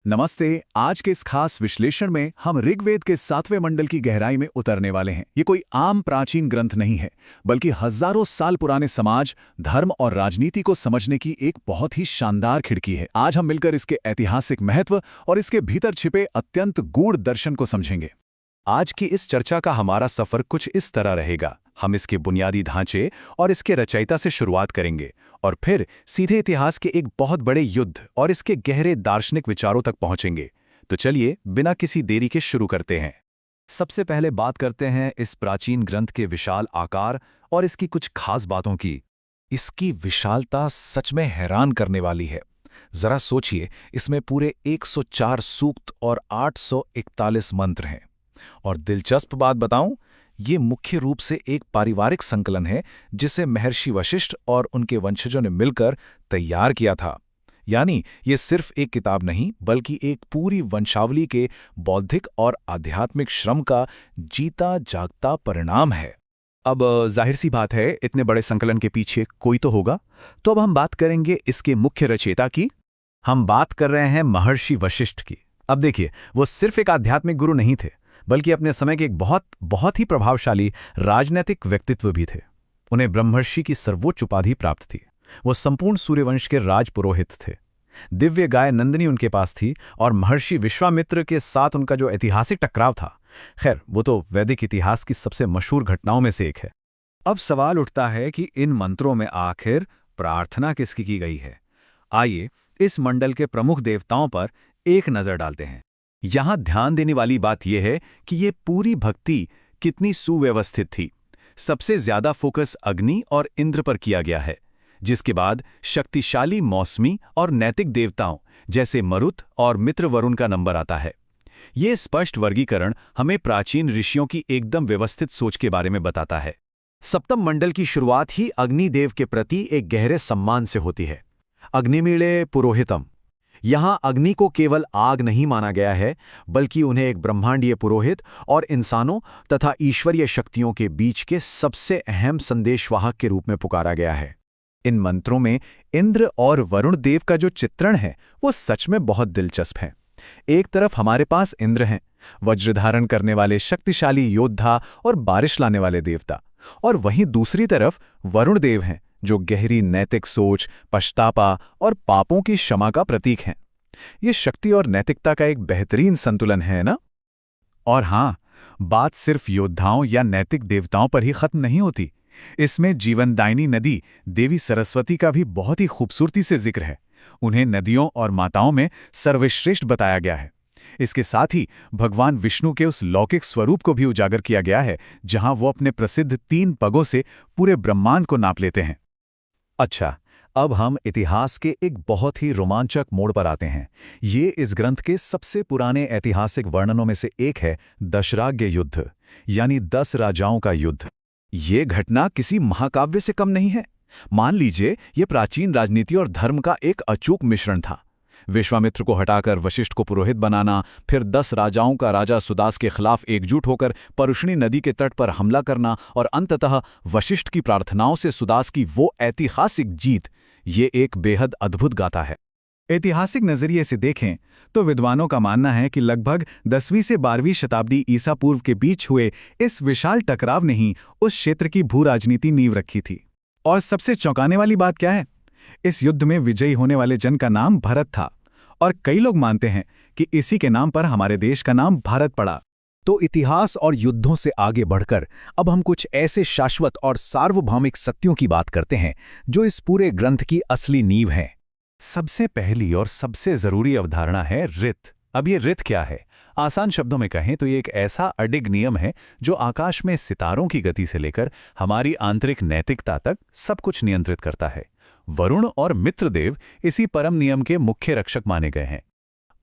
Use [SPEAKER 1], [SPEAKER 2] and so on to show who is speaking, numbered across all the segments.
[SPEAKER 1] नमस्ते। आज के इस खास विश्लेषण में हम ऋग्वेद के 7वें मंडल की गहराई में उतरने वाले हैं। ये कोई आम प्राचीन ग्रंथ नहीं है, बल्कि हजारों साल पुराने समाज, धर्म और राजनीति को समझने की एक बहुत ही शानदार खिड़की है। आज हम मिलकर इसके ऐतिहासिक महत्व और इसके भीतर छिपे अत्यंत गूढ़ दर्शन को समझेंगे।
[SPEAKER 2] आज की इस चर्चा का हमारा सफर कुछ इस तरह रहेगा। हम इसके बुनियादी ढांचे और इसके रचयिता से शुरुआत करेंगे और फिर सीधे इतिहास के एक बहुत बड़े युद्ध और इसके गहरे दार्शनिक विचारों तक पहुंचेंगे। तो चलिए बिना किसी देरी के शुरू करते हैं।
[SPEAKER 3] सबसे पहले बात करते हैं इस प्राचीन ग्रंथ के विशाल आकार और इसकी कुछ खास बातों की।
[SPEAKER 4] इसकी विशालता सच में हैरान करने वाली है। जरा सोचिए, इसमें पूरे 104 सूक्त और 841 मंत्र हैं। और दिलचस्प बात बताऊं, ये मुख्य रूप से एक पारिवारिक संकलन है जिसे महर्षि वशिष्ठ और उनके वंशजों ने मिलकर तैयार किया था। यानी ये सिर्फ एक किताब नहीं, बल्कि एक पूरी वंशावली के बौद्धिक और आध्यात्मिक श्रम का जीता जागता परिणाम है।
[SPEAKER 3] अब जाहिर सी बात है, इतने बड़े संकलन के पीछे कोई तो होगा। तो अब हम बात करेंगे इसके मुख्य रचयिता की।
[SPEAKER 4] हम बात कर रहे हैं महर्षि वशिष्ठ की। अब देखिए, वो सिर्फ एक आध्यात्मिक गुरु नहीं थे, बल्कि अपने समय के एक बहुत ही प्रभावशाली राजनैतिक व्यक्तित्व भी थे। उन्हें ब्रह्मर्षि की सर्वोच्च उपाधि प्राप्त थी। वो संपूर्ण सूर्यवंश के राजपुरोहित थे। दिव्य गाय नंदिनी उनके पास थी और महर्षि विश्वामित्र के साथ उनका जो ऐतिहासिक टकराव था, खैर वो तो वैदिक इतिहास की सबसे मशहूर घटनाओं में से एक है।
[SPEAKER 2] अब सवाल उठता है कि इन मंत्रों में आखिर प्रार्थना किसकी की गई है। आइए इस मंडल के प्रमुख देवताओं पर एक नजर डालते हैं। यहां ध्यान देने वाली बात यह है कि ये पूरी भक्ति कितनी सुव्यवस्थित थी। सबसे ज्यादा फोकस अग्नि और इंद्र पर किया गया है, जिसके बाद शक्तिशाली मौसमी और नैतिक देवताओं जैसे मरुत और मित्र वरुण का नंबर आता है। ये स्पष्ट वर्गीकरण हमें प्राचीन ऋषियों की एकदम व्यवस्थित सोच के बारे में बताता है।
[SPEAKER 4] सप्तम मंडल की शुरुआत ही अग्निदेव के प्रति एक गहरे सम्मान से होती है। अग्निमीळे पुरोहितम। यहां अग्नि को केवल आग नहीं माना गया है, बल्कि उन्हें एक ब्रह्मांडीय पुरोहित और इंसानों तथा ईश्वरीय शक्तियों के बीच के सबसे अहम संदेशवाहक के रूप में पुकारा गया है। इन मंत्रों में इंद्र और वरुण देव का जो चित्रण है, वो सच में बहुत दिलचस्प है। एक तरफ हमारे पास इंद्र हैं, वज्र धारण करने वाले शक्तिशाली योद्धा और बारिश लाने वाले देवता, और वहीं दूसरी तरफ वरुण देव हैं, जो गहरी नैतिक सोच, पश्चाताप और पापों की क्षमा का प्रतीक हैं। ये शक्ति और नैतिकता का एक बेहतरीन संतुलन है ना? और हां, बात सिर्फ योद्धाओं या नैतिक देवताओं पर ही खत्म नहीं होती। इसमें जीवनदायिनी नदी देवी सरस्वती का भी बहुत ही खूबसूरती से जिक्र है। उन्हें नदियों और माताओं में सर्वश्रेष्ठ बताया गया है। इसके साथ ही भगवान विष्णु के उस लौकिक स्वरूप को भी उजागर किया गया है, जहां वो अपने प्रसिद्ध 3 पगों से पूरे ब्रह्मांड को नाप लेते हैं। अच्छा, अब हम इतिहास के एक बहुत ही रोमांचक मोड़ पर आते हैं। ये इस ग्रंथ के सबसे पुराने ऐतिहासिक वर्णनों में से एक है, दशराग्य युद्ध, यानी 10 राजाओं का युद्ध। ये घटना किसी महाकाव्य से कम नहीं है। मान लीजिए, ये प्राचीन राजनीति और धर्म का एक अचूक मिश्रण था। विश्वामित्र को हटाकर वशिष्ठ को पुरोहित बनाना, फिर 10 राजाओं का राजा सुदास के खिलाफ एकजुट होकर परुष्णी नदी के तट पर हमला करना, और अंततः वशिष्ठ की प्रार्थनाओं से सुदास की वो ऐतिहासिक जीत, ये एक बेहद अद्भुत गाथा है।
[SPEAKER 1] ऐतिहासिक नजरिए से देखें तो विद्वानों का मानना है कि लगभग 10वीं से 12वीं शताब्दी ईसा पूर्व के बीच हुए इस विशाल टकराव ने ही उस क्षेत्र की भू राजनीति नींव रखी थी। और सबसे चौंकाने वाली बात क्या है? इस युद्ध में विजयी होने वाले जन का नाम भरत था, और कई लोग मानते हैं कि इसी के नाम पर हमारे देश का नाम भारत पड़ा।
[SPEAKER 4] तो इतिहास और युद्धों से आगे बढ़कर अब हम कुछ ऐसे शाश्वत और सार्वभौमिक सत्यों की बात करते हैं जो इस पूरे ग्रंथ की असली नींव हैं।
[SPEAKER 3] सबसे पहली और सबसे जरूरी अवधारणा है ऋत। अब ये ऋत क्या है? आसान शब्दों में कहें तो ये एक ऐसा अडिग नियम है जो आकाश में सितारों की गति से लेकर हमारी आंतरिक नैतिकता तक सब कुछ नियंत्रित करता है। वरुण और मित्रदेव इसी परम नियम के मुख्य रक्षक माने गए हैं।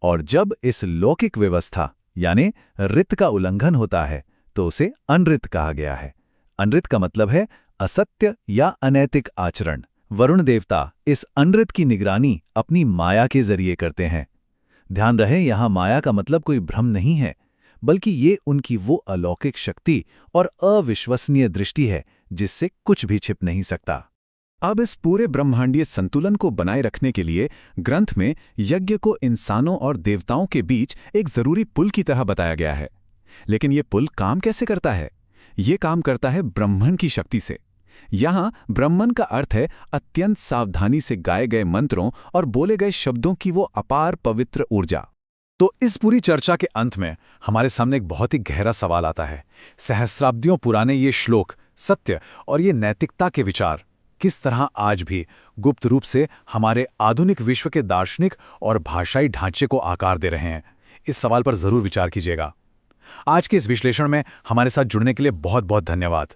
[SPEAKER 4] और जब इस लौकिक व्यवस्था यानी ऋत का उल्लंघन होता है, तो उसे अनृत कहा गया है। अनृत का मतलब है असत्य या अनैतिक आचरण। वरुण देवता इस अनृत की निगरानी अपनी माया के जरिए करते हैं। ध्यान रहे, यहां माया का मतलब कोई भ्रम नहीं है, बल्कि ये उनकी वो अलौकिक शक्ति और अविश्वसनीय दृष्टि है जिससे कुछ भी छिप नहीं सकता।
[SPEAKER 1] अब इस पूरे ब्रह्मांडीय संतुलन को बनाए रखने के लिए ग्रंथ में यज्ञ को इंसानों और देवताओं के बीच एक जरूरी पुल की तरह बताया गया है। लेकिन ये पुल काम कैसे करता है? ये काम करता है ब्रह्मन की शक्ति से। यहां ब्रह्मन का अर्थ है अत्यंत सावधानी से गाए गए मंत्रों और बोले गए शब्दों की वो अपार पवित्र ऊर्जा।
[SPEAKER 2] तो इस पूरी चर्चा के अंत में हमारे सामने एक बहुत ही गहरा सवाल आता है। सहस्राब्दियों पुराने ये श्लोक, सत्य और ये नैतिकता के विचार किस तरह आज भी गुप्त रूप से हमारे आधुनिक विश्व के दार्शनिक और भाषाई ढांचे को आकार दे रहे हैं? इस सवाल पर जरूर विचार कीजिएगा। आज के इस विश्लेषण में हमारे साथ जुड़ने के लिए बहुत बहुत धन्यवाद।